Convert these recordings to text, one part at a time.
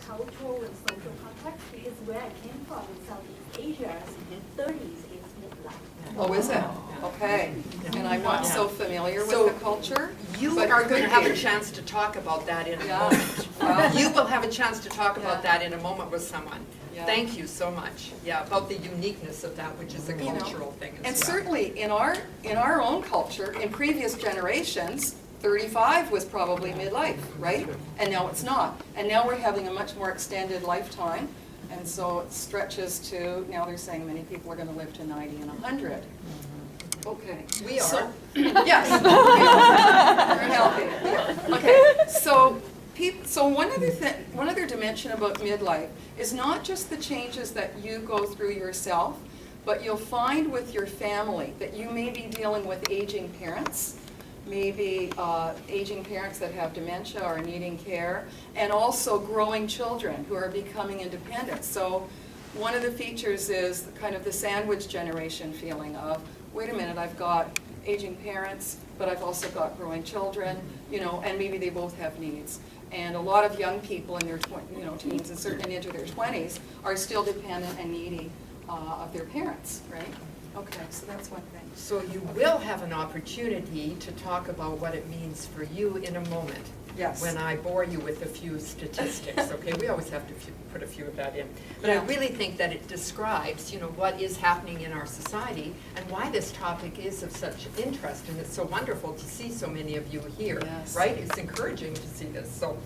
cultural and social context, because where I came from in Southeast Asia, 30s is midlife. Oh, is it? Okay. And I'm not so familiar with the culture. You but are going to could have be. a chance to talk about that in a Yeah. moment. Well, You will have a chance to talk Yeah. about that in a moment with someone. Yeah. Thank you so much. Yeah, about the uniqueness of that, which is a You know, cultural thing as And well. certainly in our own culture, in previous generations, 35 was probably midlife, right? And now it's not. And now we're having a much more extended lifetime. And so it stretches to, now they're saying many people are going to live to 90 and 100. Okay. We are. So, yes. We're healthy. Okay. So one other dimension about midlife is not just the changes that you go through yourself, but you'll find with your family that you may be dealing with aging parents, maybe aging parents that have dementia or are needing care, and also growing children who are becoming independent. So one of the features is kind of the sandwich generation feeling of, wait a minute, I've got aging parents, but I've also got growing children, and maybe they both have needs. And a lot of young people in their teens and certainly into their 20s are still dependent and needy of their parents, right? Okay, so that's one thing. So you will have an opportunity to talk about what it means for you in a moment. Yes. When I bore you with a few statistics, okay? We always have to put a few of that in. But Yeah. I really think that it describes, what is happening in our society and why this topic is of such interest. And it's so wonderful to see so many of you here, Yes. right? It's encouraging to see this. So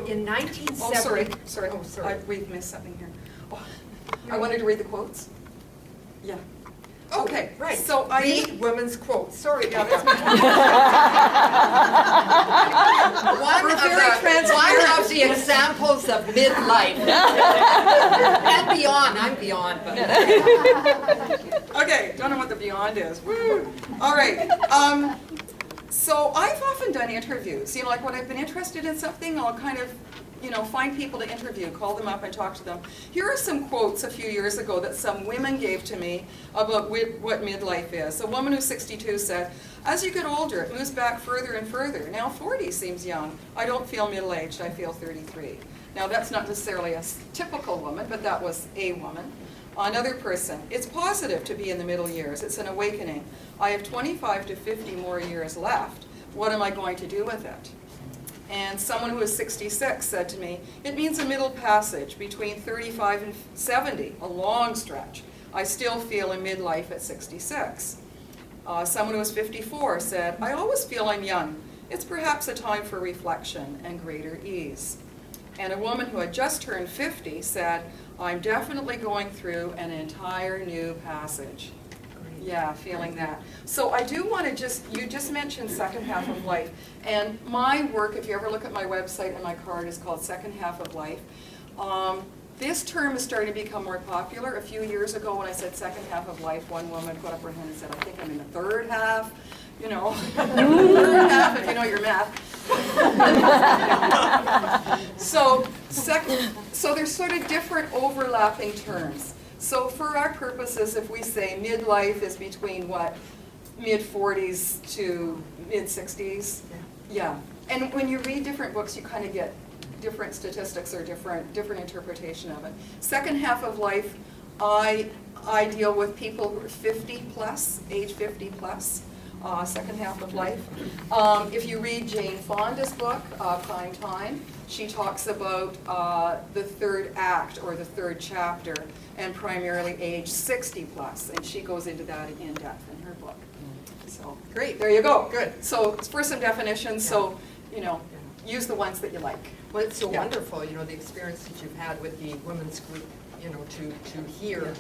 in 1970... Oh, sorry. Oh, sorry. We've missed something here. Oh, I wanted to read the quotes. Yeah. Oh, Okay, right. so Read women's quotes. Sorry about that's One We're of very the transparent. examples of midlife. And beyond. I'm beyond. But Okay, don't know what the beyond is. Woo! All right. So I've often done interviews. Like when I've been interested in something, I'll kind of, find people to interview, call them up and talk to them. Here are some quotes a few years ago that some women gave to me about what midlife is. A woman who's 62 said, "As you get older, it moves back further and further. Now 40 seems young. I don't feel middle-aged, I feel 33. Now that's not necessarily a typical woman, but that was a woman. Another person, "It's positive to be in the middle years. It's an awakening. I have 25 to 50 more years left. What am I going to do with it?" And someone who was 66 said to me, "It means a middle passage between 35 and 70, a long stretch. I still feel in midlife at 66. Someone who was 54 said, "I always feel I'm young. It's perhaps a time for reflection and greater ease." And a woman who had just turned 50 said, "I'm definitely going through an entire new passage." Yeah, feeling that. So I do want to you just mentioned second half of life. And my work, if you ever look at my website and my card, is called Second Half of Life. This term is starting to become more popular. A few years ago when I said second half of life, one woman put up her hand and said, "I think I'm in the third half." Third half if you know your math. So there's sort of different overlapping terms. So for our purposes, if we say midlife is between mid-40s to mid-60s? Yeah. And when you read different books, you kind of get different statistics or different interpretation of it. Second half of life, I deal with people who are 50 plus, age 50 plus, second half of life. If you read Jane Fonda's book, Prime Time, she talks about the third act or the third chapter, and primarily age 60 plus, and she goes into that in depth in her book. So great, there you go. Good. So for some definitions, so use the ones that you like. Well, it's so wonderful, the experience that you've had with the women's group, to hear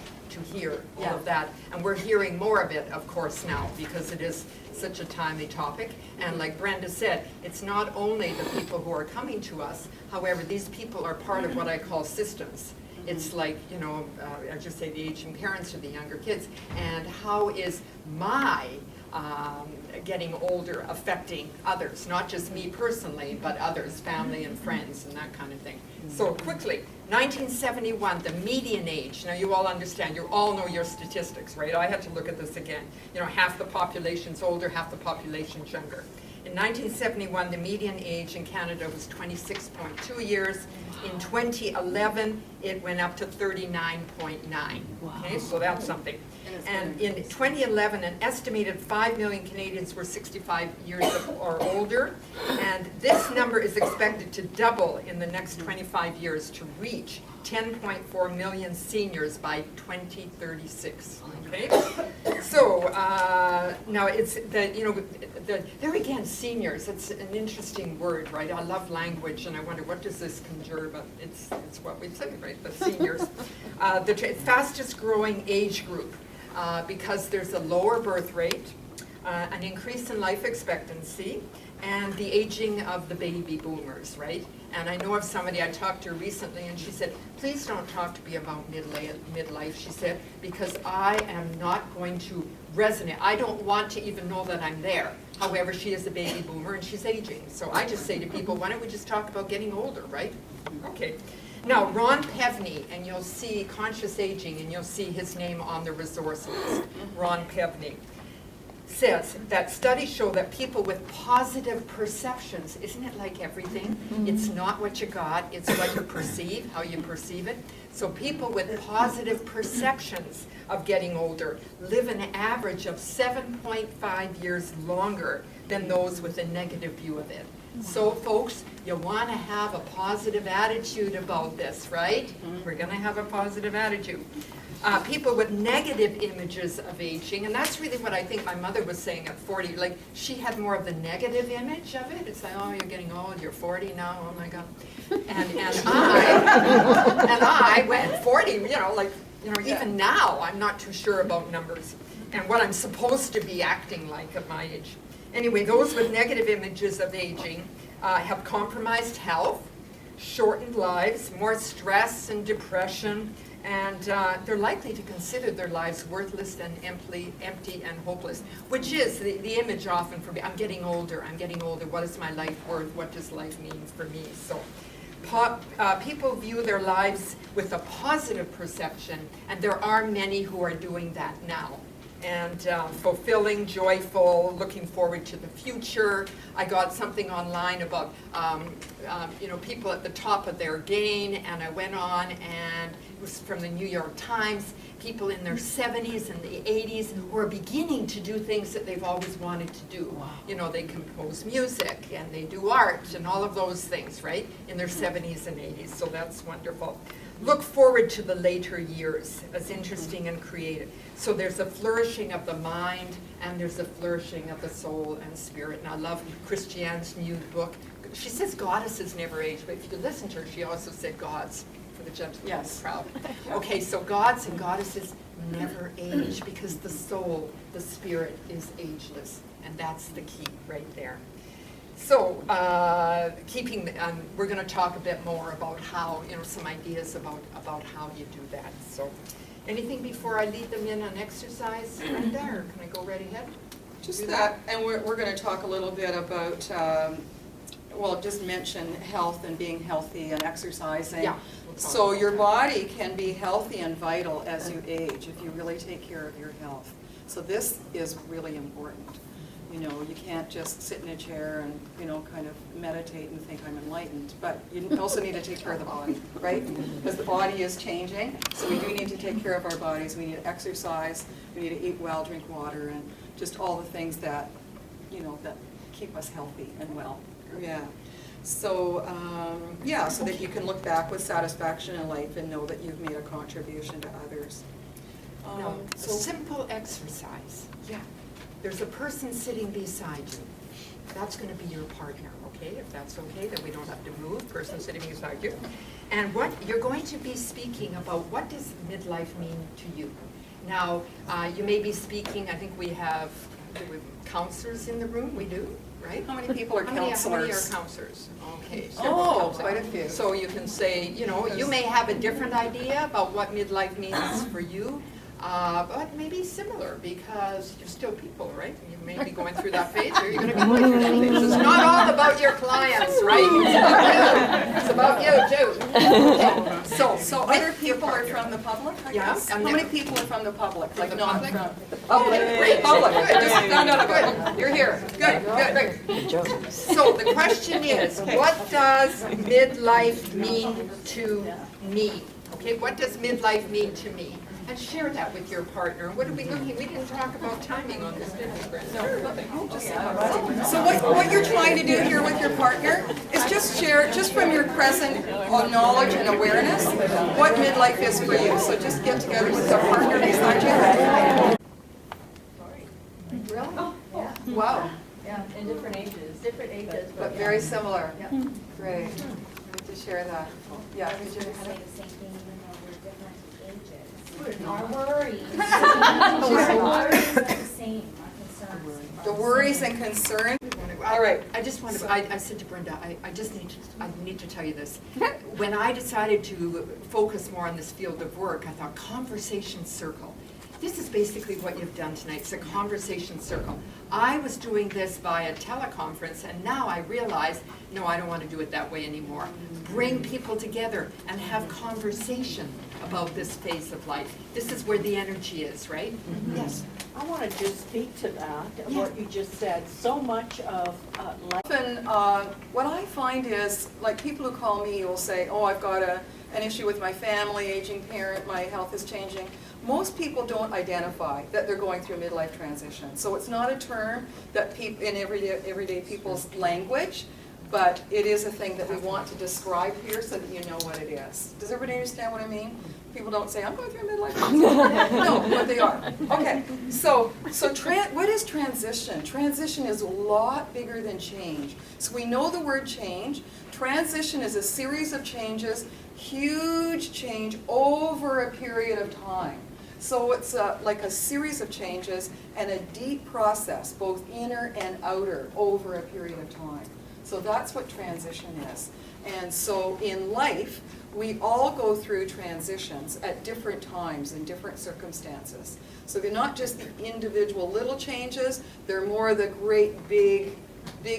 all of that. And we're hearing more of it, of course, now, because it is such a timely topic. And like Brenda said, it's not only the people who are coming to us, however, these people are part of what I call systems. It's like, I just say the aging parents or the younger kids, and how is my getting older affecting others, not just me personally, but others, family and friends and that kind of thing. So quickly, 1971, the median age. Now you all understand, you all know your statistics, right? I had to look at this again. Half the population's older, half the population's younger. In 1971, the median age in Canada was 26.2 years. In 2011, it went up to 39.9. Okay, so that's something. And in 2011, an estimated 5 million Canadians were 65 years or older, and this number is expected to double in the next 25 years to reach 10.4 million seniors by 2036. Okay, so now it's there again, seniors. It's an interesting word, right? I love language, and I wonder what does this conjure, but it's what we say, right? The seniors, the fastest growing age group. Because there's a lower birth rate, an increase in life expectancy, and the aging of the baby boomers, right? And I know of somebody I talked to recently, and she said, please don't talk to me about midlife, she said, because I am not going to resonate. I don't want to even know that I'm there. However, she is a baby boomer, and she's aging. So I just say to people, why don't we just talk about getting older, right? Okay. Now, Ron Pevney, and you'll see conscious aging, and you'll see his name on the resource list. Ron Pevney says that studies show that people with positive perceptions, isn't it like everything? It's not what you got, it's what you perceive, how you perceive it. So people with positive perceptions of getting older live an average of 7.5 years longer than those with a negative view of it. So folks, you want to have a positive attitude about this, right? We're going to have a positive attitude. People with negative images of aging, and that's really what I think my mother was saying at 40, like she had more of the negative image of it. It's like, oh, you're getting old, you're 40 now, oh my God. And I went 40, even now I'm not too sure about numbers and what I'm supposed to be acting like at my age. Anyway, those with negative images of aging have compromised health, shortened lives, more stress and depression, and they're likely to consider their lives worthless and empty and hopeless, which is the image often for me. I'm getting older, what is my life worth, what does life mean for me? So people view their lives with a positive perception, and there are many who are doing that now. And fulfilling, joyful, looking forward to the future. I got something online about people at the top of their game, and I went on, and it was from the New York Times, people in their 70s and the 80s who are beginning to do things that they've always wanted to do. Wow. You know, they compose music, and they do art, and all of those things, right, in their 70s and 80s, so that's wonderful. Look forward to the later years as interesting and creative. So there's a flourishing of the mind, and there's a flourishing of the soul and spirit. And I love Christiane's new book. She says goddesses never age, but if you listen to her, she also said gods for the gentleman crowd. Okay, so gods and goddesses never age because the soul, the spirit is ageless. And that's the key right there. So, we're going to talk a bit more about how, some ideas about how you do that. So, anything before I lead them in on exercise, Brenda, or can I go right ahead? Just that, and we're going to talk a little bit about, just mention health and being healthy and exercising. Yeah. So your body can be healthy and vital as you age if you really take care of your health. So this is really important. You can't just sit in a chair and, kind of meditate and think I'm enlightened. But you also need to take care of the body, right? Because the body is changing. So we do need to take care of our bodies. We need to exercise. We need to eat well, drink water, and just all the things that, that keep us healthy and well. Yeah. So, so that you can look back with satisfaction in life and know that you've made a contribution to others. Simple exercise. Yeah. There's a person sitting beside you. That's going to be your partner, okay? If that's okay, then we don't have to move. Person sitting beside you. And what you're going to be speaking about, what does midlife mean to you? Now, you may be speaking, I think we have counselors in the room. We do, right? How many people are counselors? How many are counselors? Okay. Counselors. Quite a few. So you can say, you may have a different idea about what midlife means for you. But maybe similar because you're still people, right? And you may be going through that phase, or you're going to be going through that phase. It's not all about your clients, right? It's about you too. Okay. So other people are from the public, I Yeah, guess? and How many then- people are from the public? Like the not public? from the public? Great. Public, I just found out about it. You're here. Good, good. So the question is, what does midlife mean to me? Okay, what does midlife mean to me? And share that with your partner. What are we looking? We didn't talk about timing on this, did we, Brenda? So what you're trying to do here with your partner is just share, just from your present knowledge and awareness, what midlife is for you. So just get together with your partner beside you. Really? Wow. Yeah, in different ages, But very similar. Great. Good to share that. Yeah, I was could going you to say the same thing, even though we're different ages. Our worries are the same, our concerns. the worries and concerns. All right. I just want to, I said to Brenda, I need to tell you this. When I decided to focus more on this field of work, I thought conversation circle. This is basically what you've done tonight. It's a conversation circle. I was doing this by a teleconference, and now I realize, no, I don't want to do it that way anymore. Bring people together and have conversation about this phase of life. This is where the energy is, right? Yes. I want to just speak to that, what you just said. So much of life. Often, what I find is, like people who call me will say, oh, I've got an issue with my family, aging parent, my health is changing. Most people don't identify that they're going through a midlife transition. So it's not a term that people in everyday people's language, but it is a thing that we want to describe here so that you know what it is. Does everybody understand what I mean? People don't say, I'm going through a midlife transition. No, but they are. Okay, so what is transition? Transition is a lot bigger than change. So we know the word change. Transition is a series of changes, huge change over a period of time. So it's like a series of changes and a deep process, both inner and outer, over a period of time. So that's what transition is. And so in life, we all go through transitions at different times in different circumstances. So they're not just the individual little changes, they're more the great big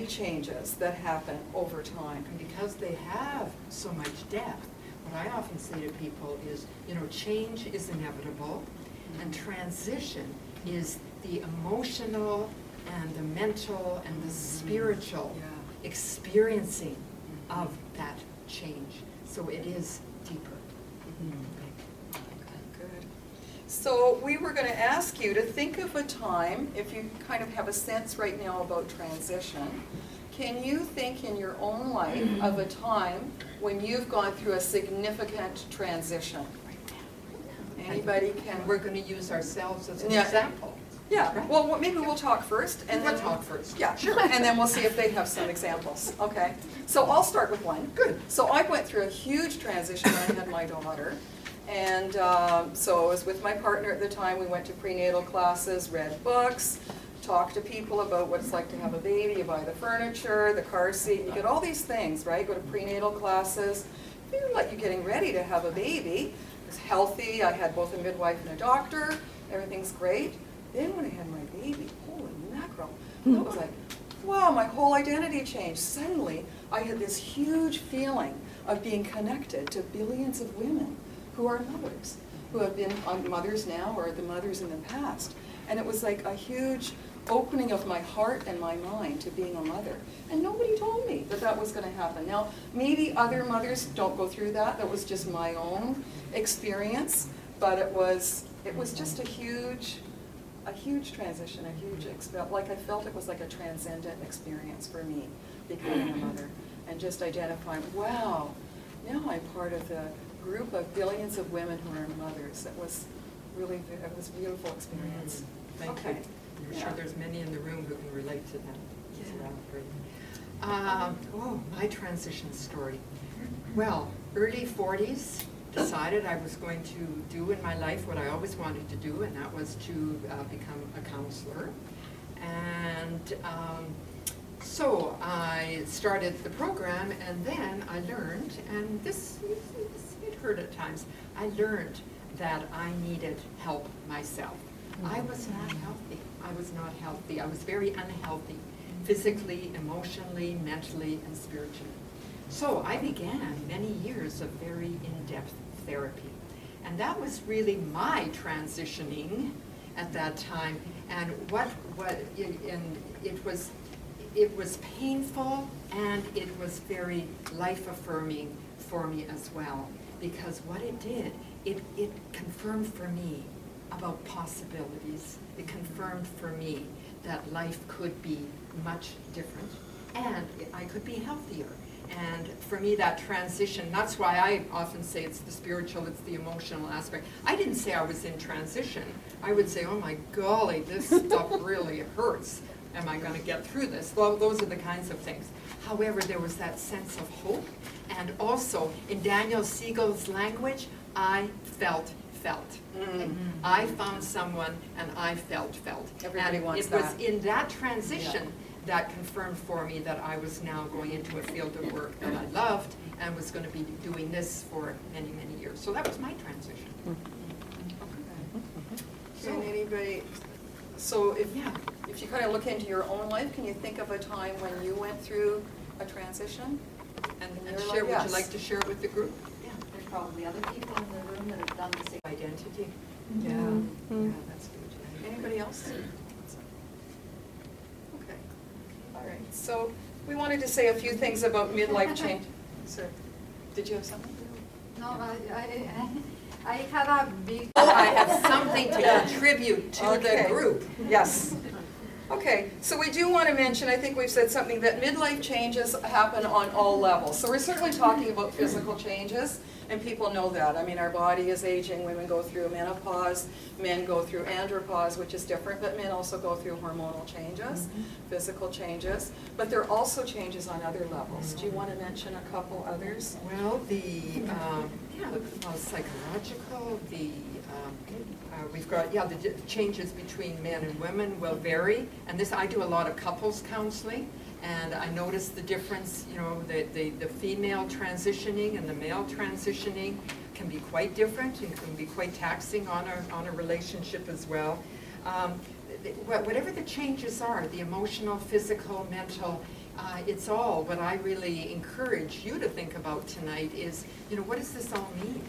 changes that happen over time. And because they have so much depth, what I often say to people is, change is inevitable, and transition is the emotional and the mental and the spiritual experiencing of that change. So it is deeper. Good. So we were going to ask you to think of a time, if you kind of have a sense right now about transition, can you think in your own life of a time when you've gone through a significant transition? Anybody can? We're going to use ourselves as an Yeah. example. Yeah, well, maybe we'll talk first. And We'll then talk first. Yeah, sure. And then we'll see if they have some examples. Okay. So I'll start with one. Good. So I went through a huge transition when I had my daughter. And so I was with my partner at the time. We went to prenatal classes, read books, talked to people about what it's like to have a baby. You buy the furniture, the car seat, you get all these things, right? Go to prenatal classes. Feel like you're getting ready to have a baby. I was healthy. I had both a midwife and a doctor. Everything's great. Then when I had my baby, holy mackerel, that was like, wow, my whole identity changed. Suddenly, I had this huge feeling of being connected to billions of women who are mothers, who have been mothers now or the mothers in the past. And it was like a huge opening of my heart and my mind to being a mother. And nobody told me that that was going to happen. Now, maybe other mothers don't go through that. That was just my own experience. But it was just a huge transition, a huge like I felt it was like a transcendent experience for me, becoming a mother, and just identifying, wow, now I'm part of the group of billions of women who are mothers. It was a beautiful experience. Thank Okay. you. I'm sure there's many in the room who can relate to that. Great. My transition story. Well, early 40s. Decided I was going to do in my life what I always wanted to do, and that was to become a counselor. And so I started the program, and then I learned, and it hurt at times, I learned that I needed help myself. I was not healthy. I was not healthy. I was very unhealthy, physically, emotionally, mentally, and spiritually. So I began many years of very in-depth therapy. And that was really my transitioning at that time. And it was painful, and it was very life-affirming for me as well. Because what it did, it confirmed for me about possibilities. It confirmed for me that life could be much different, and I could be healthier. And for me, that transition, that's why I often say it's the spiritual, it's the emotional aspect. I didn't say I was in transition. I would say, oh my golly, this stuff really hurts. Am I going to get through this? Well, those are the kinds of things. However, there was that sense of hope. And also, in Daniel Siegel's language, I felt. I found someone, and I felt. Everybody and wants it was that. in that transition that confirmed for me that I was now going into a field of work that I loved and was going to be doing this for many, many years. So that was my transition. Can anybody, so if you kind of look into your own life, can you think of a time when you went through a transition? And you're share, like, would you like to share with the group? Yeah, there's probably other people in the room that have done the same. Identity. Mm-hmm. Yeah, that's good. Anybody else? Okay, all right. So we wanted to say a few things about midlife change. Sir, did you have something? No, I have a big. I have something to contribute to Okay. the group. Yes. Okay, so we do want to mention, I think we've said something, that midlife changes happen on all levels. So we're certainly talking about physical changes, and people know that. I mean, our body is aging. Women go through menopause. Men go through andropause, which is different, but men also go through hormonal changes, physical changes. But there are also changes on other levels. Do you want to mention a couple others? Well, psychological, we've got, the changes between men and women will vary. And this, I do a lot of couples counseling, and I notice the difference, the female transitioning and the male transitioning can be quite different and can be quite taxing on a relationship as well. Whatever the changes are, the emotional, physical, mental, it's all what I really encourage you to think about tonight is, what does this all mean?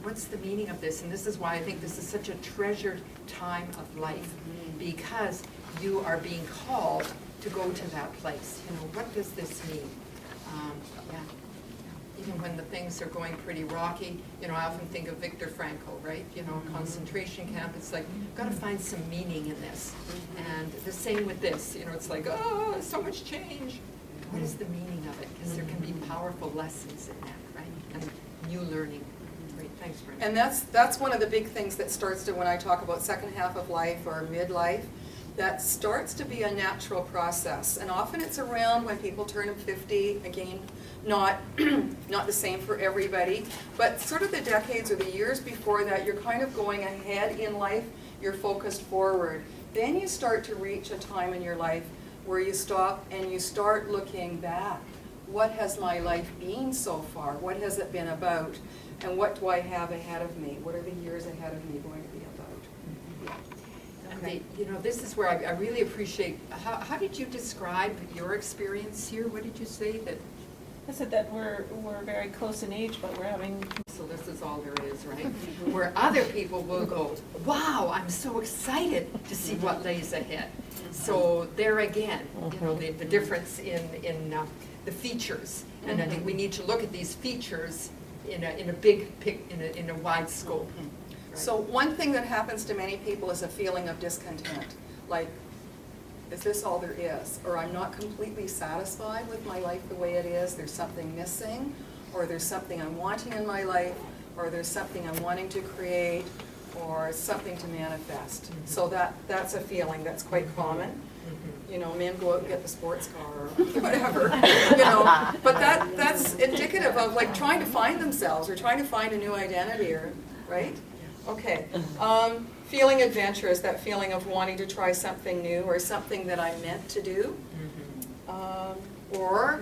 What's the meaning of this? And this is why I think this is such a treasured time of life, because you are being called to go to that place. What does this mean? Even when the things are going pretty rocky, I often think of Viktor Frankl, right? Concentration camp, it's like, got to find some meaning in this. And the same with this, it's like, oh, so much change. What is the meaning of it? Because there can be powerful lessons in that, right? And new learning. Great, thanks, Brenda. And that's one of the big things that starts to, when I talk about second half of life or midlife, that starts to be a natural process. And often it's around when people turn 50, again, not the same for everybody, but sort of the decades or the years before that, you're kind of going ahead in life, you're focused forward. Then you start to reach a time in your life where you stop and you start looking back. What has my life been so far? What has it been about? And what do I have ahead of me? What are the years ahead of me going to be about? Okay. This is where I really appreciate, how did you describe your experience here? What did you say that? I said that we're very close in age, but we're having. So this is all there is, right? Where other people will go, wow, I'm so excited to see what lays ahead. So there again, the difference in the features, and I think we need to look at these features in a wide scope. Right? So one thing that happens to many people is a feeling of discontent, like, is this all there is? Or I'm not completely satisfied with my life the way it is, there's something missing, or there's something I'm wanting in my life, or there's something I'm wanting to create, or something to manifest. So that's a feeling that's quite common. Men go out and get the sports car or whatever, But that's indicative of like trying to find themselves or trying to find a new identity, right? Okay. Feeling adventurous, that feeling of wanting to try something new or something that I'm meant to do. Or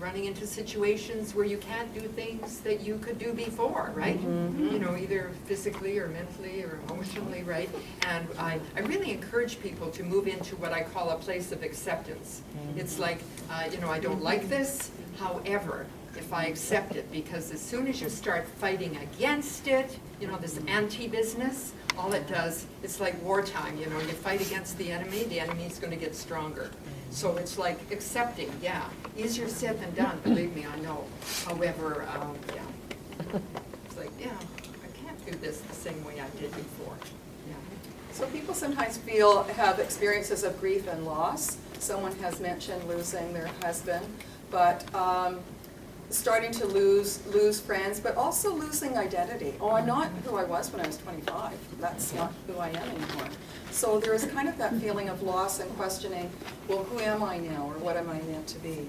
running into situations where you can't do things that you could do before, right? You know, either physically or mentally or emotionally, right? And I really encourage people to move into what I call a place of acceptance. It's like, you know, I don't like this, however, if I accept it, because as soon as you start fighting against it, you know, this anti-business, all it does, it's like wartime, you know, you fight against the enemy's going to get stronger. So it's like accepting, yeah, easier said than done, believe me, I know. However, yeah, it's like, yeah, I can't do this the same way I did before. Yeah. So people sometimes have experiences of grief and loss. Someone has mentioned losing their husband, but starting to lose friends, but also losing identity. Oh, I'm not who I was when I was 25. That's not who I am anymore. So there is kind of that feeling of loss and questioning, well, who am I now, or what am I meant to be?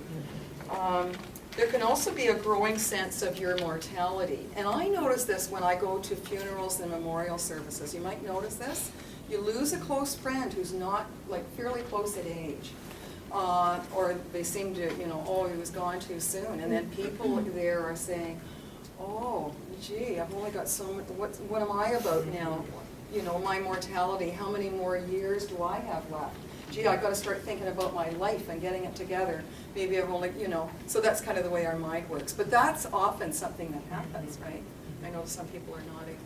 There can also be a growing sense of your mortality. And I notice this when I go to funerals and memorial services. You might notice this. You lose a close friend who's not, like, fairly close at age. Or they seem to, you know, oh, he was gone too soon. And then people there are saying, oh, gee, I've only got so much, what am I about now? You know, my mortality, how many more years do I have left? Gee, I've got to start thinking about my life and getting it together. Maybe I've only, you know, so that's kind of the way our mind works. But that's often something that happens, right? I know some people are nodding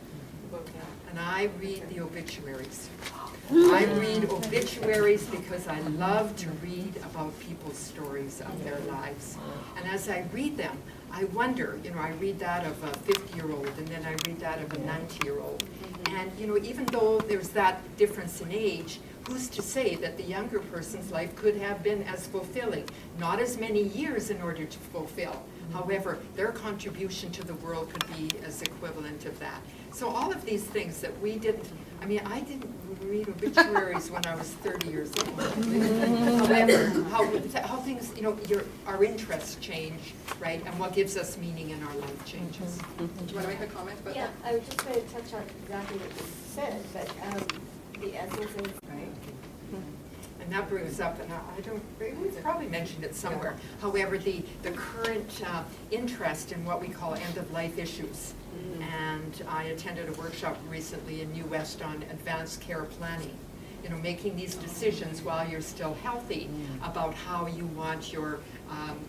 about that. And I read the obituaries. I read obituaries because I love to read about people's stories of their lives. And as I read them, I wonder, you know, I read that of a 50-year-old and then I read that of a 90-year-old. And, you know, even though there's that difference in age, who's to say that the younger person's life could have been as fulfilling? Not as many years in order to fulfill. However, their contribution to the world could be as equivalent of that. So all of these things that we didn't, I mean, I didn't read obituaries when I was 30 years old. However, how things, you know, our interests change, right? And what gives us meaning in our life changes. Do you want to make a comment about Yeah, that? I was just going to touch on exactly what you said, but the essence is, Right. And that brings up, and I don't, we've probably mentioned it somewhere, however, the current interest in what we call end-of-life issues. And I attended a workshop recently in New West on advanced care planning. You know, making these decisions while you're still healthy about how you want your,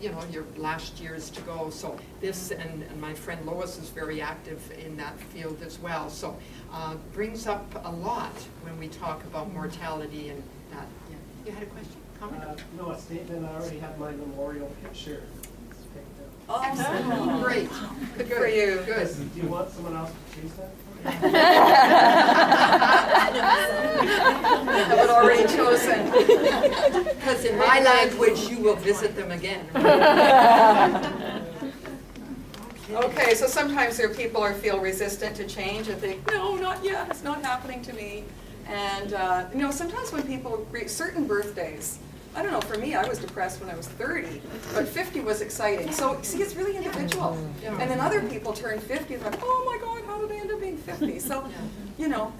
you know, your last years to go. So this, and my friend Lois is very active in that field as well. So brings up a lot when we talk about mortality and that. Yeah. You had a question, comment? No, a statement. I already have my memorial picture. Oh, Great. good for you. Good. Do you want someone else to choose that? I have it already chosen. Because in my language, you will visit them again. Okay, so sometimes there are people who feel resistant to change and think, no, not yet, it's not happening to me. And, you know, sometimes when people reach certain birthdays, I don't know, for me, I was depressed when I was 30, but 50 was exciting. So, see, it's really individual. And then other people turn 50 and like, oh my God, how did I end up being 50? So, you know,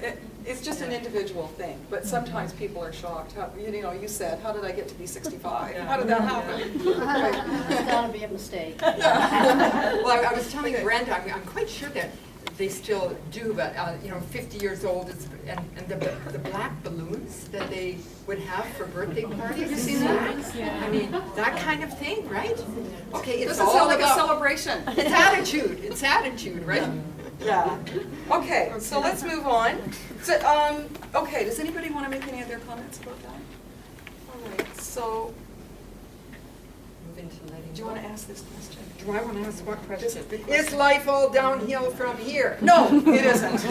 it's just an individual thing. But sometimes people are shocked. How, you know, you said, how did I get to be 65? How did that happen? It's gotta be a mistake. Well, I was telling Brenda, I'm quite sure that they still do, but you know, 50 years old is, and the black balloons that they would have for birthday parties. Have you seen that? Yeah. I mean, that kind of thing, right? Okay, it's This is all like a about celebration. it's attitude. It's attitude, right? Yeah. Okay, so let's move on. So, okay, does anybody want to make any other comments about that? All right, so Move into letting do you go. want to ask this question? Do I want to ask what question? Just a big Is life all downhill from here? No, it isn't.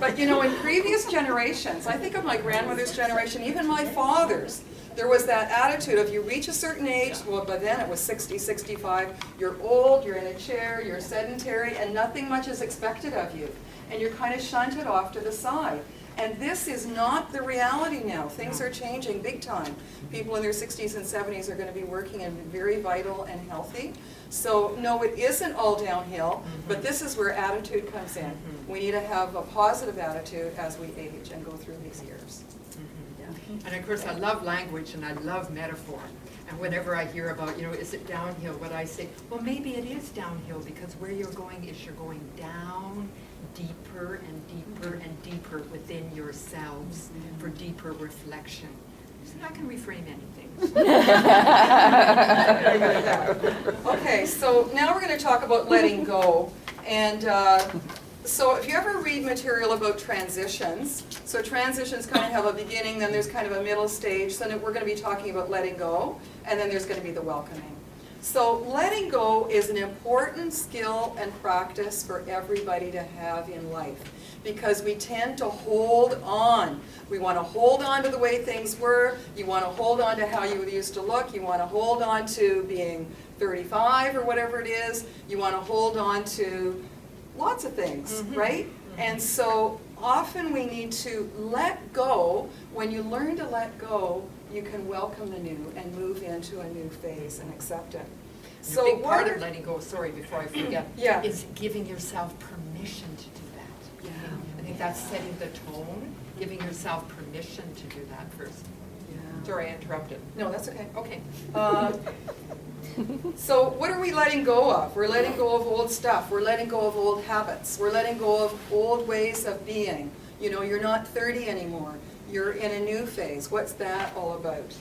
But you know, in previous generations, I think of my grandmother's generation, even my father's, there was that attitude of you reach a certain age, well, by then it was 60, 65, you're old, you're in a chair, you're sedentary, and nothing much is expected of you. And you're kind of shunted off to the side. And this is not the reality now. Things are changing big time. People in their 60s and 70s are going to be working and very vital and healthy. So no, it isn't all downhill, but this is where attitude comes in. We need to have a positive attitude as we age and go through these years. And of course, I love language and I love metaphor. And whenever I hear about, is it downhill, what I say, well, maybe it is downhill because where you're going is you're going down deeper and deeper and deeper within yourselves for deeper reflection. So I can reframe anything. Okay, so now we're going to talk about letting go. And so if you ever read material about transitions, so transitions kind of have a beginning, then there's kind of a middle stage, so then we're going to be talking about letting go, and then there's going to be the welcoming. So letting go is an important skill and practice for everybody to have in life, because we tend to hold on. We want to hold on to the way things were. You want to hold on to how you used to look. You want to hold on to being 35 or whatever it is. You want to hold on to lots of things, right? And so often we need to let go. When you learn to let go, you can welcome the new and move into a new phase and accept it. So a big part of letting go, sorry, before I forget, is giving yourself permission to do that. I think that's setting the tone, giving yourself permission to do that first. Sorry, I interrupted. No, that's okay. Okay. So what are we letting go of? We're letting go of old stuff. We're letting go of old habits. We're letting go of old ways of being. You're not 30 anymore. You're in a new phase. What's that all about?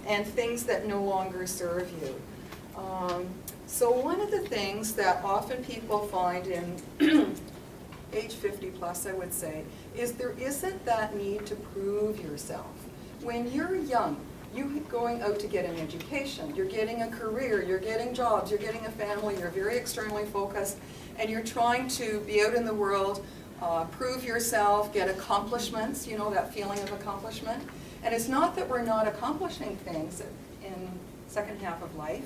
And things that no longer serve you. So one of the things that often people find in age 50 plus, I would say, is there isn't that need to prove yourself. When you're young, you're going out to get an education, you're getting a career, you're getting jobs, you're getting a family, you're very externally focused, and you're trying to be out in the world, prove yourself, get accomplishments, that feeling of accomplishment. And it's not that we're not accomplishing things in second half of life,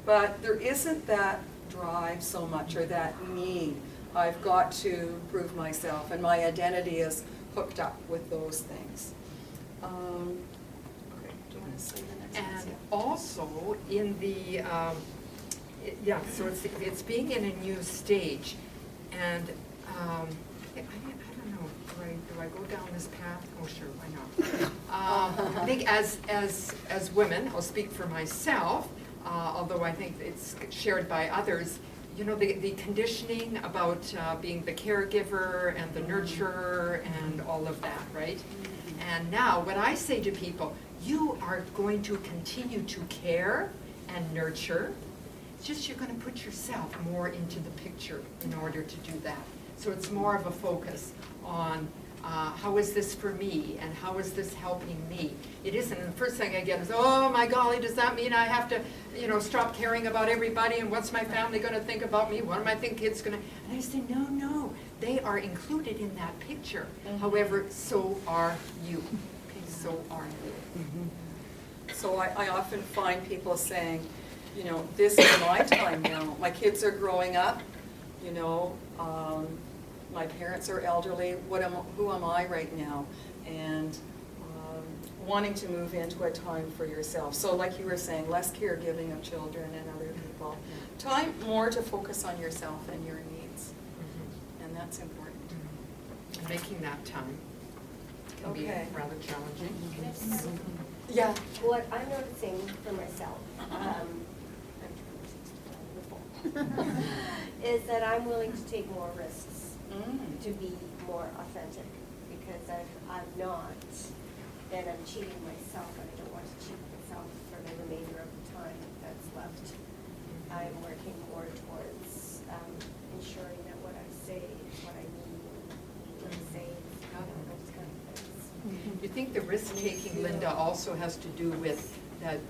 but there isn't that drive so much, or that need. I've got to prove myself, and my identity is hooked up with those things. Okay, do you want to say the next one? And also in the, so it's being in a new stage. And I don't know, do I go down this path? Oh, sure, why not? I think as women, I'll speak for myself, although I think it's shared by others, the conditioning about being the caregiver and the nurturer and all of that, right? And now what I say to people, you are going to continue to care and nurture. It's just you're going to put yourself more into the picture in order to do that. So it's more of a focus on how is this for me and how is this helping me? It isn't, and the first thing I get is, oh my golly, does that mean I have to, stop caring about everybody and what's my family going to think about me? What do I think kids going to, and I say, no, they are included in that picture. However, so are you. Okay, so are you. So I often find people saying, this is my time now. My kids are growing up, my parents are elderly. Who am I right now? And wanting to move into a time for yourself. So like you were saying, less caregiving of children and other people. Time more to focus on yourself and your needs. And that's important. And making that time can be rather challenging. Yeah. What I'm noticing for myself, is that I'm willing to take more risks to be more authentic, because I've not, and I'm cheating myself, and I don't want to cheat myself for the remainder of the time that's left. I'm working more towards ensuring that what I say is what I mean, what I say is those kind of things. Do you think the risk-taking, Linda, also has to do with that,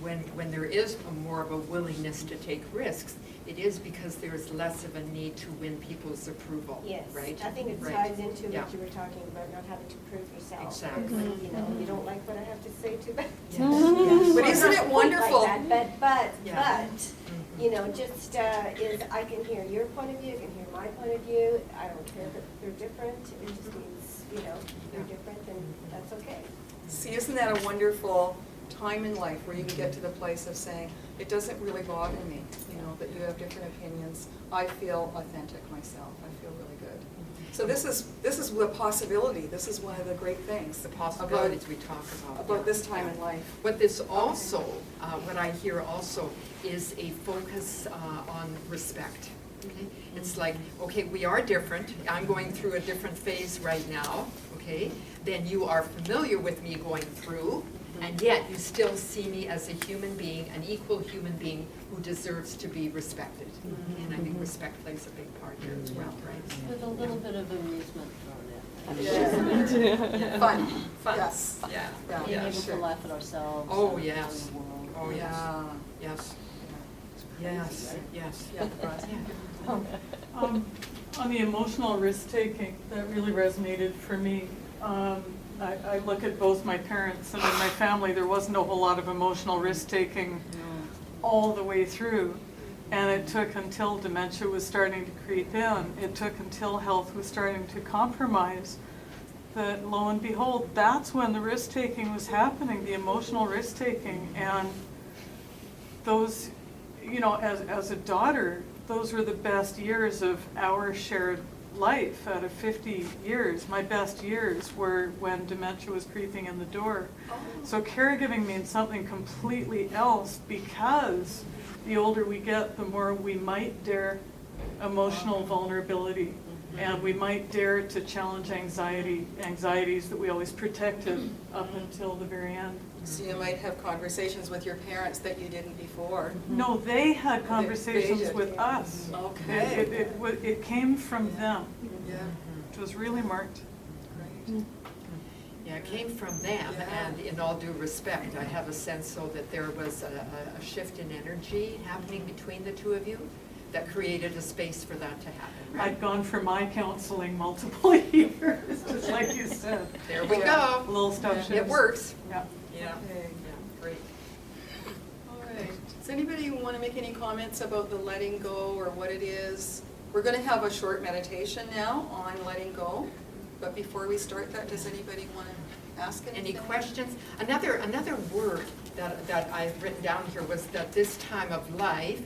when there is more of a willingness to take risks, it is because there's less of a need to win people's approval, Yes, right? I think it ties into what you were talking about, not having to prove yourself. Exactly. You don't like what I have to say too bad. Yes. But isn't it wonderful? Like that, but, Yeah. just is I can hear your point of view, I can hear my point of view. I don't care that they're different. It just means, they're different, and that's okay. See, isn't that a wonderful time in life where you can get to the place of saying, it doesn't really bother me, know, that you have different opinions. I feel authentic myself. I feel really good. So this is the possibility. This is one of the great things. The possibilities we talk about. About this time in life. What this also, what I hear also, is a focus on respect. Okay? It's like, okay, we are different. I'm going through a different phase right now, okay? Then you are familiar with me going through, and yet you still see me as a human being, an equal human being who deserves to be respected. And I think respect plays a big part here as well, right? With a little bit of amusement thrown in. Yeah. Fun. Yes. Yeah. Yeah. Being able sure. to laugh at ourselves. Oh, and yes. the world. Oh, yes. Yeah. Yes. Yes, yes. Yeah. Right. On the emotional risk-taking, that really resonated for me. I look at both my parents, and in my family, there wasn't a whole lot of emotional risk-taking all the way through. And it took until dementia was starting to creep in, it took until health was starting to compromise, that lo and behold, that's when the risk-taking was happening, the emotional risk-taking. And those, you know, as a daughter, those were the best years of our shared life. Out of 50 years, my best years were when dementia was creeping in the door. So caregiving means something completely else, because the older we get, the more we might dare emotional vulnerability, and we might dare to challenge anxieties that we always protected up until the very end. So you might have conversations with your parents that you didn't before. No, they had They conversations did. with us. Okay. It came from them, Yeah. which was really marked. Great. Yeah, it came from them, Yeah. and in all due respect, I have a sense so that there was a shift in energy happening between the two of you that created a space for that to happen, right? I'd gone for my counseling multiple years, just like you said. There we A go. little stuff shifts. It works. Yeah. Yeah. Okay. Yeah, great. All right. Does anybody want to make any comments about the letting go or what it is? We're going to have a short meditation now on letting go. But before we start that, does anybody want to ask anything? Any questions? Another word that I've written down here was that this time of life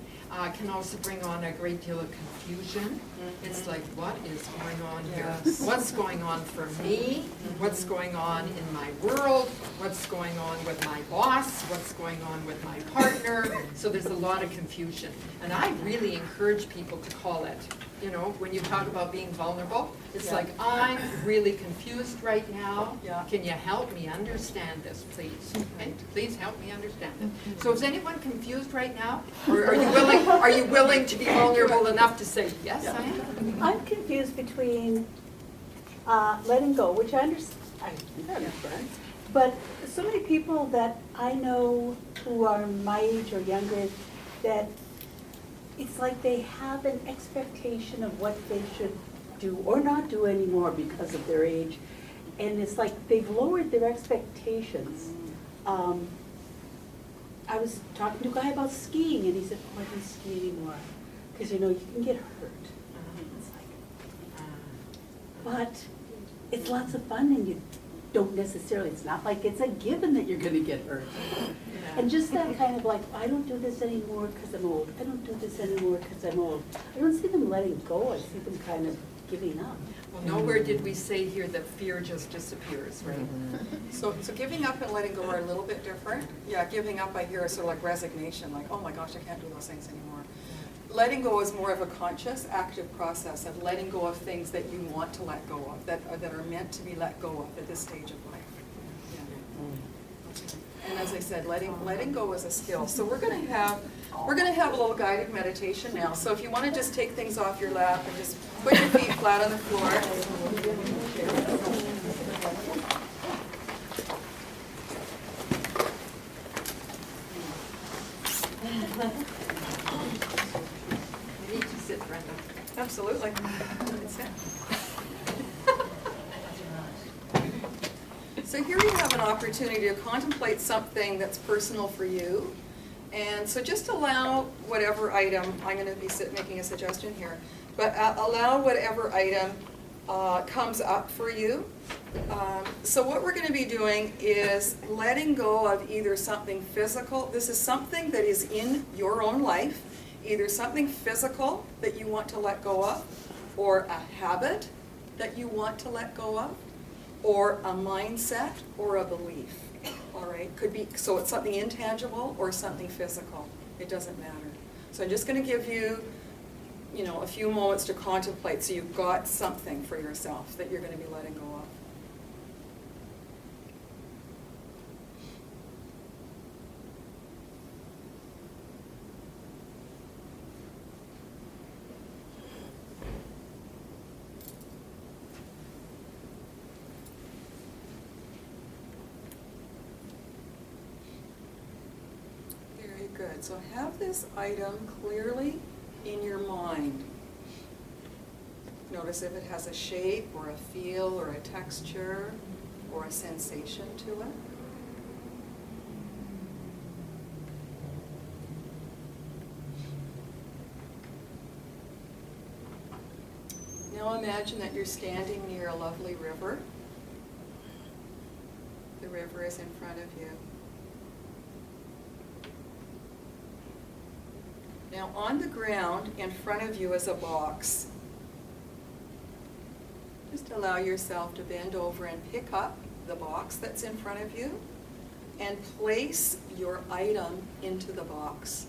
can also bring on a great deal of confusion. It's like, what is going on here? Yes. What's going on for me? What's going on in my world? What's going on with my boss? What's going on with my partner? So there's a lot of confusion. And I really encourage people to call it, you know, when you talk about being vulnerable, it's like, I'm really confused right now. Yeah. Can you help me understand this, please? Okay? Please help me understand this. So is anyone confused right now? Or are you willing to be vulnerable enough to say, yes, I am? I'm confused between letting go, which I understand, but so many people that I know who are my age or younger, that it's like they have an expectation of what they should do or not do anymore because of their age. And it's like they've lowered their expectations. I was talking to a guy about skiing, and he said, oh, I don't ski anymore, because you know, you can get hurt. It's like, but it's lots of fun, and you don't necessarily, it's not like it's a given that you're gonna get hurt. And just that kind of like, I don't do this anymore because I'm old. I don't do this anymore because I'm old. I don't see them letting go. I see them kind of giving up. Well, nowhere did we say here that fear just disappears, right? So giving up and letting go are a little bit different. Yeah, giving up I hear is sort of like resignation, like, oh my gosh, I can't do those things anymore. Letting go is more of a conscious, active process of letting go of things that you want to let go of, that are meant to be let go of at this stage of life. Yeah. And as I said, letting go is a skill. So we're going to have a little guided meditation now. So if you want to just take things off your lap and just put your feet flat on the floor. You need to sit, Brenda. Absolutely. Sit. So here you have an opportunity to contemplate something that's personal for you. And so just allow whatever item, I'm going to be making a suggestion here, but allow whatever item comes up for you. So what we're going to be doing is letting go of either something physical. This is something that is in your own life. either something physical that you want to let go of, or a habit that you want to let go of, or a mindset or a belief. All right, could be, so it's something intangible or something physical. It doesn't matter. So I'm just going to give you, a few moments to contemplate so you've got something for yourself that you're going to be letting go of. Very good. So have this item clearly in your mind. Notice if it has a shape or a feel or a texture or a sensation to it. Now imagine that you're standing near a lovely river. The river is in front of you. Now on the ground in front of you is a box. Just allow yourself to bend over and pick up the box that's in front of you and place your item into the box.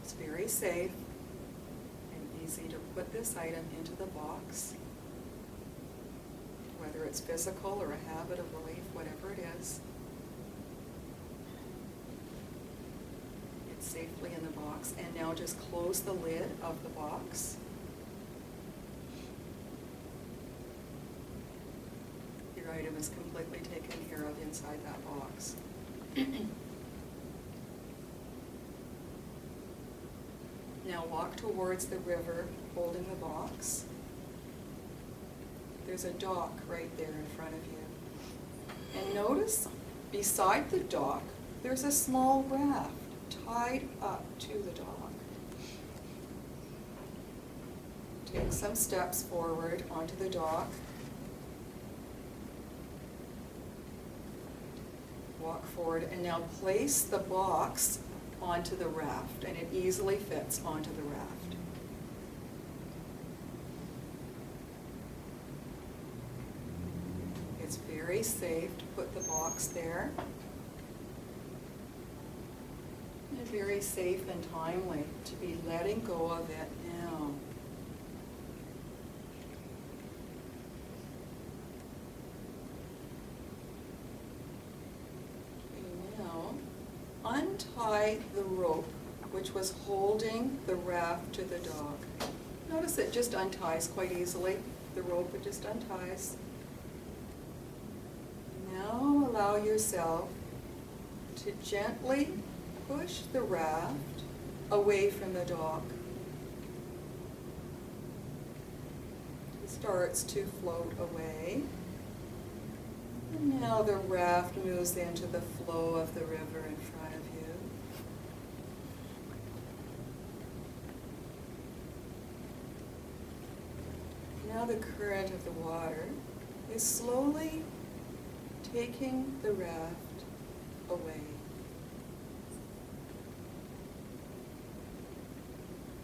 It's very safe and easy to put this item into the box, whether it's physical or a habit, a belief, whatever it is. Safely in the box, and now just close the lid of the box. Your item is completely taken care of inside that box. Now walk towards the river holding the box. There's a dock right there in front of you. And notice beside the dock there's a small raft tied up to the dock. Take some steps forward onto the dock. Walk forward and now place the box onto the raft, and it easily fits onto the raft. It's very safe to put the box there. And very safe and timely to be letting go of it now. Okay, now untie the rope which was holding the raft to the dock. Notice it just unties quite easily. The rope, it just unties. Now allow yourself to gently push the raft away from the dock. It starts to float away. And now the raft moves into the flow of the river in front of you. Now the current of the water is slowly taking the raft away.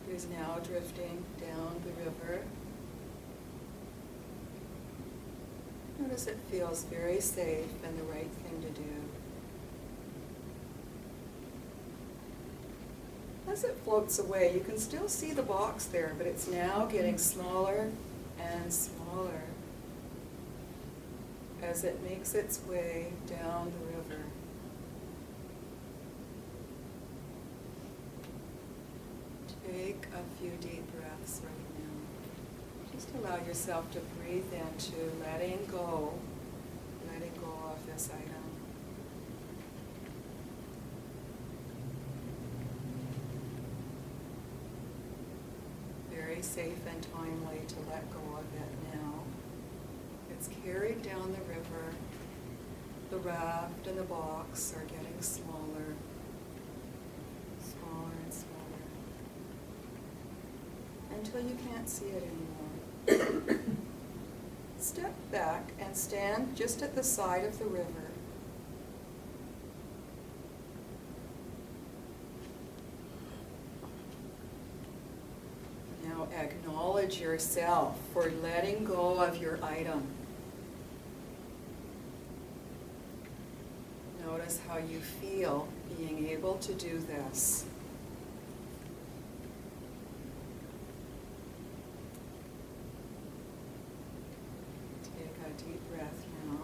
It is now drifting down the river. Notice it feels very safe and the right thing to do. As it floats away, you can still see the box there, but it's now getting smaller and smaller as it makes its way down the river. Take a few deep breaths right now. Just allow yourself to breathe into letting go of this item. Very safe and timely to let go of it now. It's carried down the river. The raft and the box are getting smaller, smaller and smaller, until you can't see it anymore. Step back and stand just at the side of the river. acknowledge yourself for letting go of your item. Notice how you feel being able to do this. Take a deep breath now.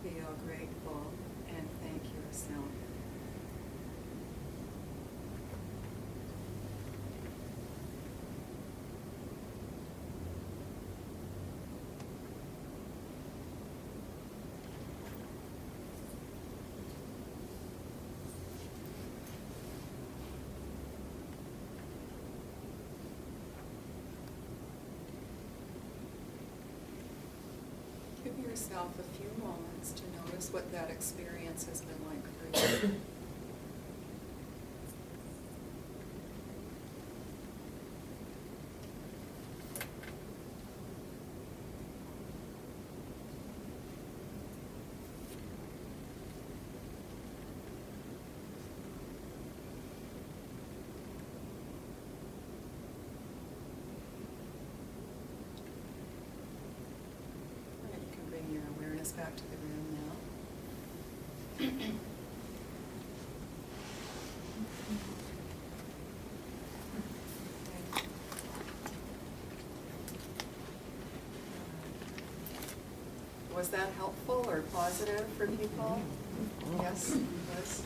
Feel grateful and thank yourself. Give yourself a few moments to notice what that experience has been like for you. And you can bring your awareness back to the room now. Was that helpful or positive for people? Yes, it was.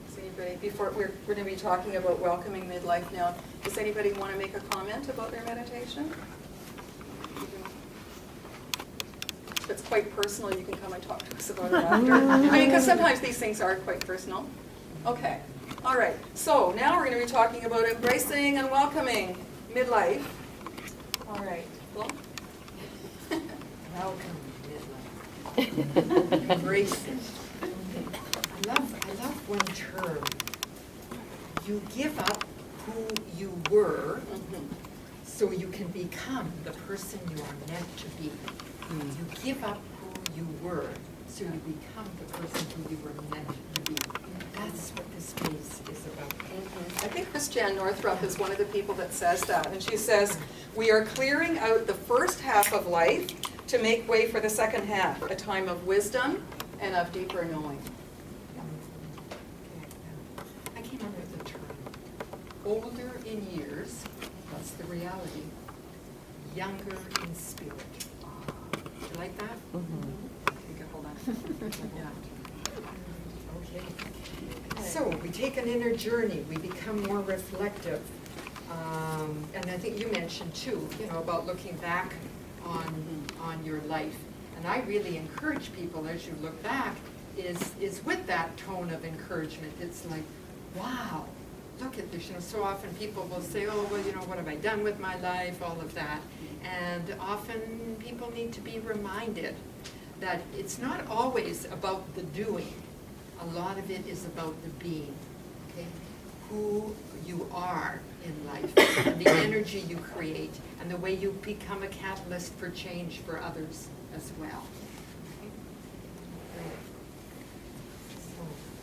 Does anybody, before, we're going to be talking about welcoming midlife now. Does anybody want to make a comment about their meditation? If it's quite personal, you can come and talk to us about it after. I mean, because sometimes these things are quite personal. Okay, all right. So now we're going to be talking about embracing and welcoming midlife. All right. Well, Welcome, midlife. Embrace it. I love one term. You give up who you were so you can become the person you are meant to be. You give up who you were so you become the person who you were meant to be. That's what this space is about. I think Christiane Northrup is one of the people that says that. And she says, we are clearing out the first half of life to make way for the second half, a time of wisdom and of deeper knowing. I came up with the term, older in years, that's the reality, younger in spirit. Do you like that? Okay, hold on. Yeah. Okay. So we take an inner journey, we become more reflective. And I think you mentioned too, about looking back on your life. And I really encourage people as you look back is with that tone of encouragement. It's like, wow, look at this. So often people will say, oh, well, what have I done with my life, all of that. And often people need to be reminded that it's not always about the doing. A lot of it is about the being, okay? Who you are in life, and the energy you create, and the way you become a catalyst for change for others as well.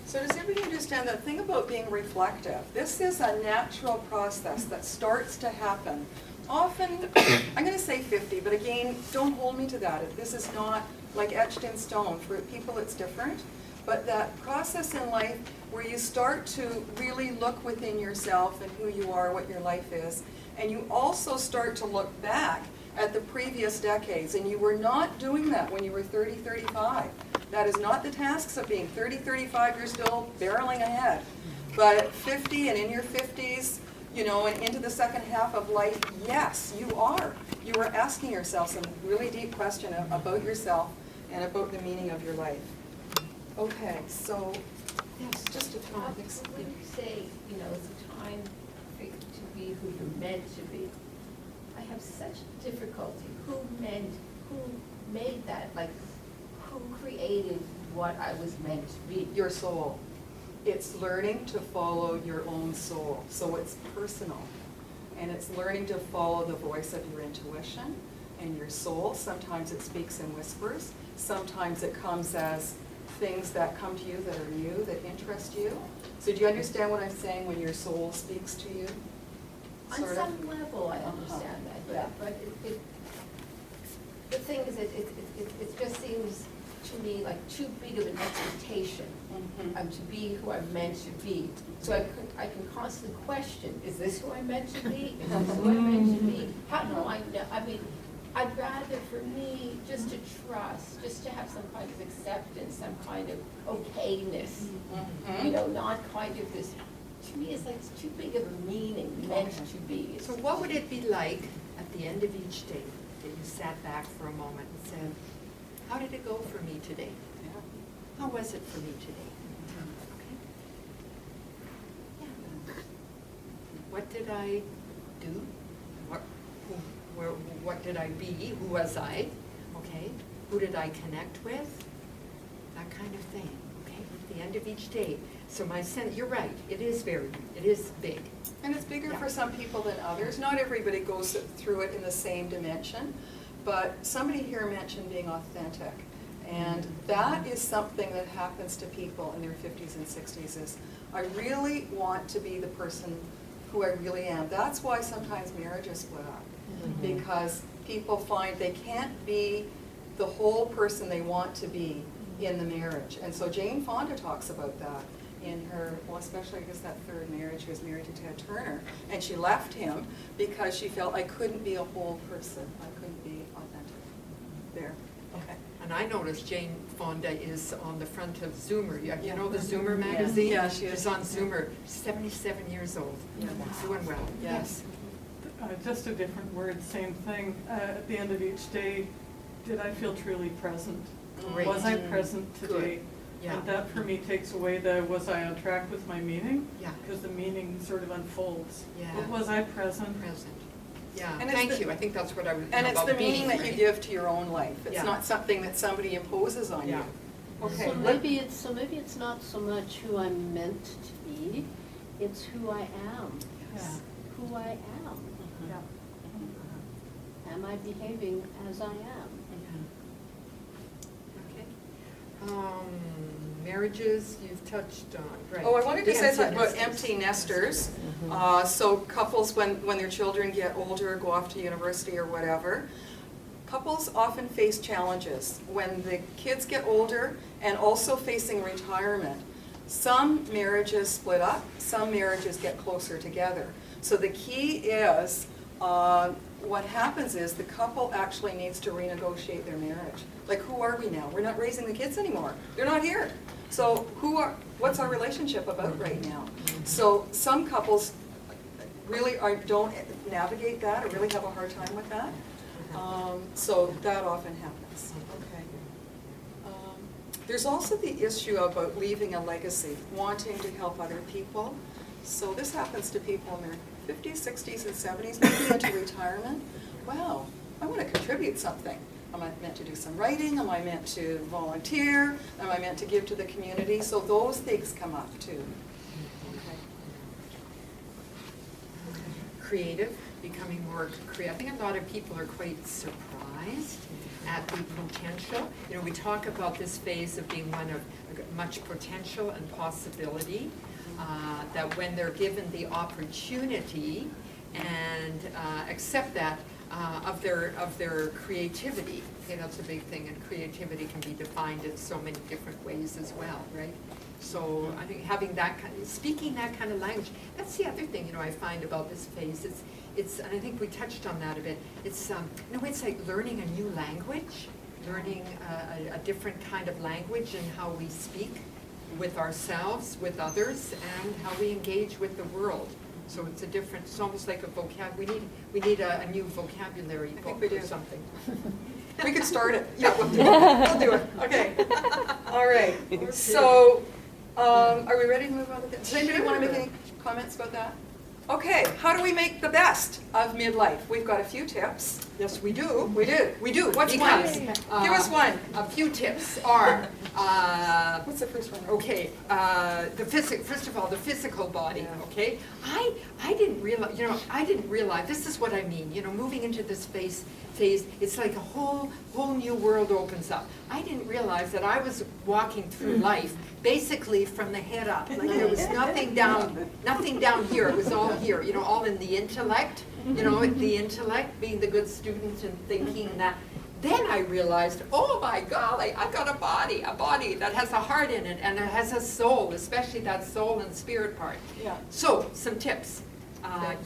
So does everybody understand that thing about being reflective? This is a natural process that starts to happen. Often, I'm going to say 50, but again, don't hold me to that. This is not like etched in stone. For people, it's different. But that process in life where you start to really look within yourself and who you are, what your life is, and you also start to look back at the previous decades, and you were not doing that when you were 30, 35. That is not the tasks of being 30, 35, you're still barreling ahead. But at 50 and in your 50s, and into the second half of life, yes, you are. You are asking yourself some really deep question about yourself and about the meaning of your life. Okay, so, yes, just a time. When you say, it's a time to be who you're meant to be, I have such difficulty. Who made that? Like, who created what I was meant to be? Your soul. It's learning to follow your own soul. So it's personal. And it's learning to follow the voice of your intuition, and your soul. Sometimes it speaks in whispers. Sometimes it comes as things that come to you that are new, that interest you. So do you understand what I'm saying when your soul speaks to you? On Sort of? some level, I understand that, but the thing is, it just seems to me like too big of an expectation to be who I'm meant to be. So I can constantly question, is this who I'm meant to be? Is this who I'm meant to be? How do I know? I mean, I'd rather for me just to trust, just to have some kind of acceptance, some kind of okayness, you know, not kind of this, to me it's like it's too big of a meaning, meant to be. So what would it be like at the end of each day that you sat back for a moment and said, how did it go for me today? How was it for me today? Okay. Yeah. What did I do? What did I be? Who was I? Okay. Who did I connect with? That kind of thing. Okay. At the end of each day. So my sense, you're right. It is big. And it's bigger for some people than others. Not everybody goes through it in the same dimension. But somebody here mentioned being authentic. And that is something that happens to people in their 50s and 60s is, I really want to be the person who I really am. That's why sometimes marriages split up. Because people find they can't be the whole person they want to be in the marriage. And so Jane Fonda talks about that in her, well, especially I guess that third marriage. She was married to Ted Turner. And she left him because she felt I couldn't be a whole person. I couldn't be authentic. There. Okay. And I noticed Jane Fonda is on the front of Zoomer. You know the Zoomer magazine? Yeah, she is. She's on Zoomer. 77 years old. Yeah. Doing well. Yes. Just a different word, same thing. At the end of each day, did I feel truly present? Great. Was I present today? Good. Yeah. And that for me takes away the, was I on track with my meaning? Yeah. Because the meaning sort of unfolds. Yeah. But was I present? Present. Yeah, And thank you. I think that's what I was And it's about the being, meaning that you right? give to your own life. It's Yeah. not something that somebody imposes on Yeah. you. Okay. So maybe it's not so much who I'm meant to be, it's who I am. Yes. Who I am. Am I behaving as I am? Okay. Marriages, you've touched on, right. Oh, I wanted to say something about nesters. empty nesters. So couples, when their children get older, go off to university or whatever, couples often face challenges when the kids get older and also facing retirement. Some marriages split up, some marriages get closer together. So the key is, what happens is the couple actually needs to renegotiate their marriage. Like, who are we now? We're not raising the kids anymore. They're not here. So what's our relationship about right now? So some couples really don't navigate that or really have a hard time with that. So that often happens. Okay. There's also the issue about leaving a legacy, wanting to help other people. So this happens to people in their 50s, 60s, and 70s, maybe into retirement. Wow, I want to contribute something. Am I meant to do some writing? Am I meant to volunteer? Am I meant to give to the community? So those things come up too. Okay. Creative, becoming more creative. I think a lot of people are quite surprised at the potential. You know, we talk about this phase of being one of much potential and possibility, that when they're given the opportunity and accept that of their creativity. Okay, that's a big thing, and creativity can be defined in so many different ways as well, right? So I think having that speaking that kind of language, that's the other thing, you know, I find about this phase. It's and I think we touched on that a bit. It's it's like learning a new language, learning a different kind of language in how we speak with ourselves, with others, and how we engage with the world. So it's almost like a we need a new vocabulary book or something. We could start it. Yeah, we'll do it. We'll do it. Okay. All right. So, are we ready to move on to this? Does anybody want to make any comments about that? Okay. How do we make the best of midlife? We've got a few tips. Yes, we do. We do. What's Because, one? Give us one. A few tips are, What's the first one? okay, first of all, the physical body, okay? I didn't realize, this is what I mean, moving into this phase, it's like a whole new world opens up. I didn't realize that I was walking through life basically from the head up. Like there was nothing down here, it was all here, all in the intellect, the intellect, being the good student and thinking that. Then I realized, oh my golly, I've got a body that has a heart in it and it has a soul, especially that soul and spirit part. Yeah. So, some tips.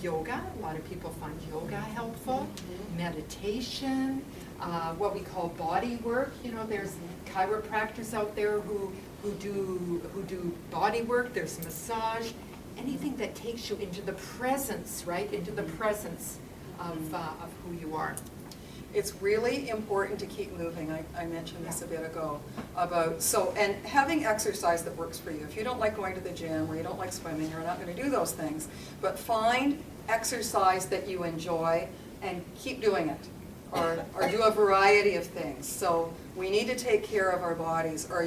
Yoga, a lot of people find yoga helpful. Meditation, what we call body work. There's chiropractors out there who do body work. There's massage. Anything that takes you into the presence, right? Into the presence of who you are. It's really important to keep moving. I mentioned this a bit ago and having exercise that works for you. If you don't like going to the gym or you don't like swimming, you're not going to do those things. But find exercise that you enjoy and keep doing it, or do a variety of things. So we need to take care of our bodies, or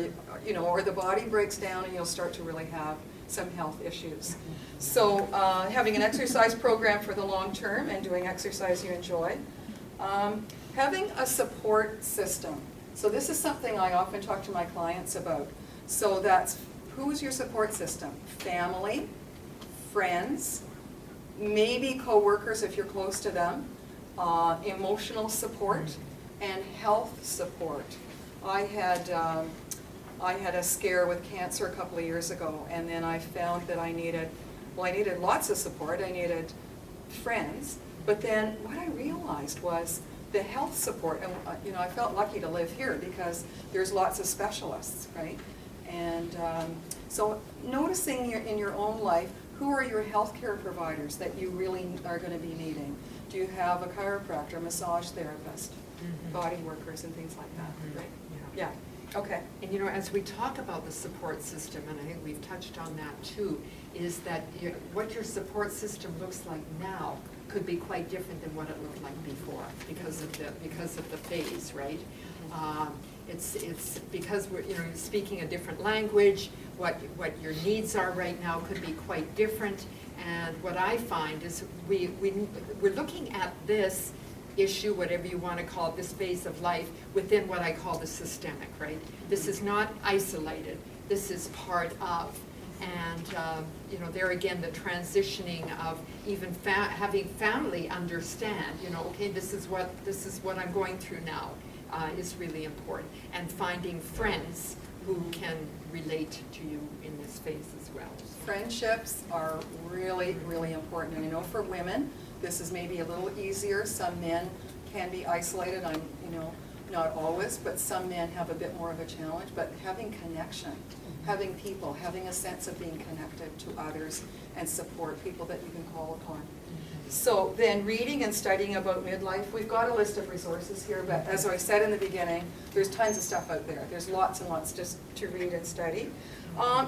the body breaks down and you'll start to really have some health issues. So having an exercise program for the long term and doing exercise you enjoy. Having a support system. So this is something I often talk to my clients about. So that's, who's your support system? Family, friends, maybe coworkers if you're close to them, emotional support, and health support. I had a scare with cancer a couple of years ago, and then I found that I needed lots of support. I needed friends. But then what I realized was the health support, and I felt lucky to live here because there's lots of specialists, right? And so noticing in your own life, who are your healthcare providers that you really are going to be needing? Do you have a chiropractor, massage therapist, body workers, and things like that, right? Yeah. Okay. And as we talk about the support system, and I think we've touched on that too, is that what your support system looks like now could be quite different than what it looked like before because of the phase, right? It's because we're speaking a different language. What your needs are right now could be quite different. And what I find is we're looking at this issue, whatever you want to call it, this phase of life, within what I call the systemic, right? This is not isolated. This is part of. And there again, the transitioning of even having family understand, okay, this is what I'm going through now, is really important. And finding friends who can relate to you in this phase as well. Friendships are really, really important. And I know for women, this is maybe a little easier. Some men can be isolated. Not always, but some men have a bit more of a challenge. But having connection, having people, having a sense of being connected to others and support people that you can call upon. So then reading and studying about midlife, we've got a list of resources here, but as I said in the beginning, there's tons of stuff out there. There's lots and lots just to read and study.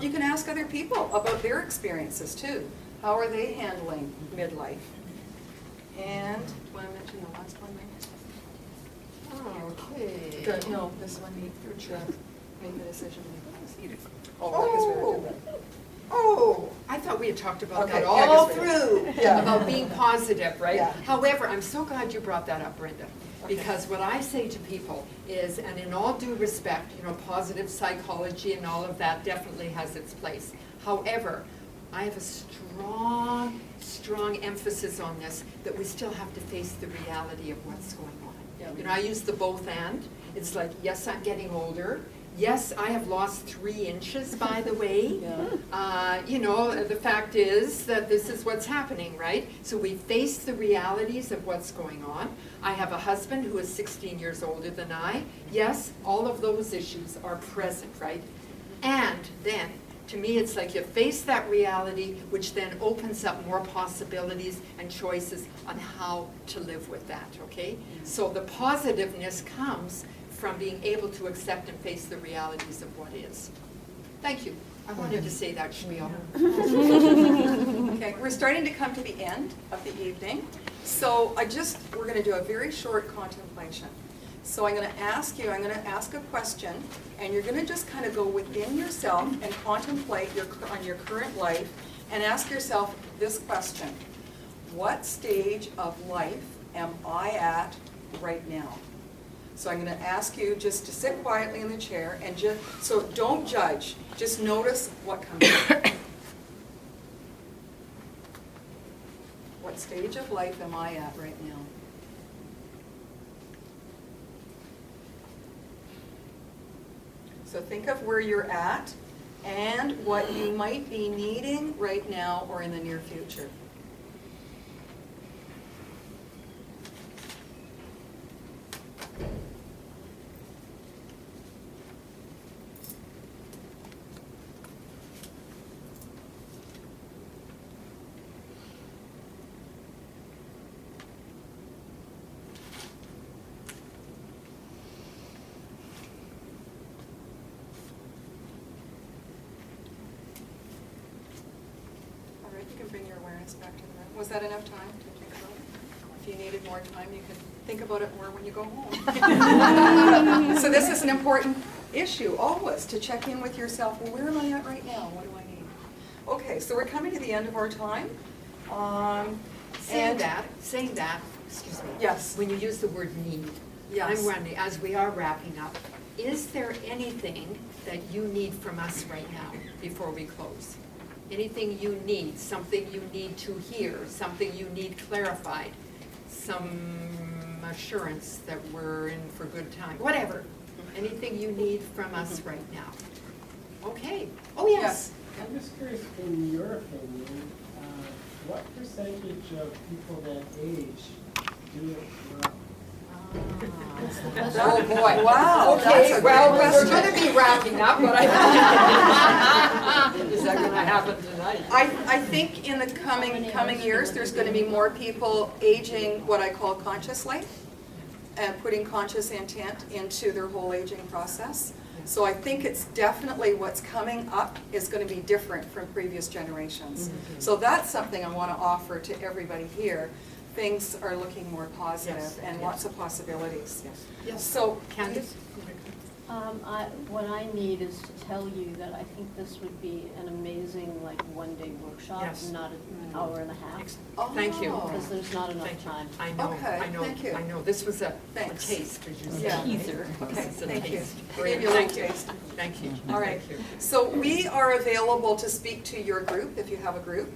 You can ask other people about their experiences too. How are they handling midlife? And, do you want to mention the last one, Mike? Okay. No, this one, make the decision. Oh, I thought we had talked about Okay, that yeah, all I guess we through, Yeah. about being positive, right? Yeah. However, I'm so glad you brought that up, Brenda, Okay. because what I say to people is, and in all due respect, positive psychology and all of that definitely has its place. However, I have a strong, strong emphasis on this, that we still have to face the reality of what's going on. Yeah. I use the both and. It's like, yes, I'm getting older. Yes, I have lost 3 inches, by the way. Yeah. The fact is that this is what's happening, right? So we face the realities of what's going on. I have a husband who is 16 years older than I. Yes, all of those issues are present, right? And then, to me, it's like you face that reality, which then opens up more possibilities and choices on how to live with that, okay? So the positiveness comes from being able to accept and face the realities of what is. Thank you. I wanted to say that spiel. Okay, we're starting to come to the end of the evening. So we're gonna do a very short contemplation. So I'm gonna ask a question, and you're gonna just kind of go within yourself and contemplate on your current life, and ask yourself this question: what stage of life am I at right now? So I'm gonna ask you just to sit quietly in the chair, and so don't judge, just notice what comes up. What stage of life am I at right now? So think of where you're at and what you might be needing right now or in the near future. You can bring your awareness back to the room. Was that enough time to think about it? If you needed more time, you could think about it more when you go home. So this is an important issue, always, to check in with yourself. Well, where am I at right now? What do I need? Okay, so we're coming to the end of our time. Saying that, excuse me. Yes. When you use the word need, Yes. I'm wondering, as we are wrapping up, is there anything that you need from us right now before we close? Anything you need, something you need to hear, something you need clarified, some assurance that we're in for good time, whatever. Anything you need from us right now. Okay. Oh, yes. I'm just curious, in your opinion, what percentage of people that age do it well? Oh, boy. Wow. Okay, That's a well, great we're question. gonna be wrapping up, but is that gonna happen tonight? I think in the coming years, there's going to be more people aging what I call consciously and putting conscious intent into their whole aging process. So I think it's definitely what's coming up is going to be different from previous generations. Mm-hmm. So that's something I want to offer to everybody here. Things are looking more positive Yes, and yes. lots of possibilities. Yes. So Candace? What I need is to tell you that I think this would be an amazing, like, one-day workshop, Yes. not an hour and a half, Thank you. Oh. because there's not enough Thank you. time. I know, Okay, I know, thank you. I know. This was a Thanks. taste, as you Yeah. said. Teaser. Okay, It's a thank you. taste. I Great, gave you a little thank you. taste. Thank you. All right. Thank you. So we are available to speak to your group if you have a group.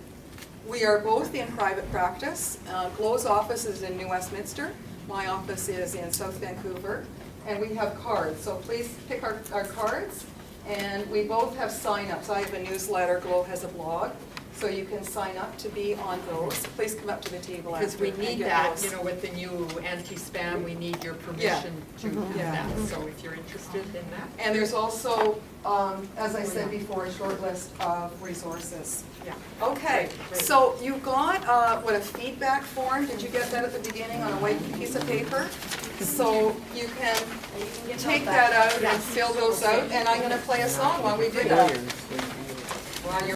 We are both in private practice. Glo's office is in New Westminster. My office is in South Vancouver. And we have cards, so please pick our cards. And we both have sign-ups. I have a newsletter, Glo has a blog, so you can sign up to be on those. Please come up to the table after. Because we and need get that, those. you know, with the new anti-spam, we need your permission to do Yeah. that. So if you're interested in that. And there's also, as I said before, a short list of resources. Yeah. Okay, Great. so you got, a feedback form, did you get that at the beginning on a white piece of paper? So you can take that out and fill those out, and I'm gonna play a song while we do that. While you're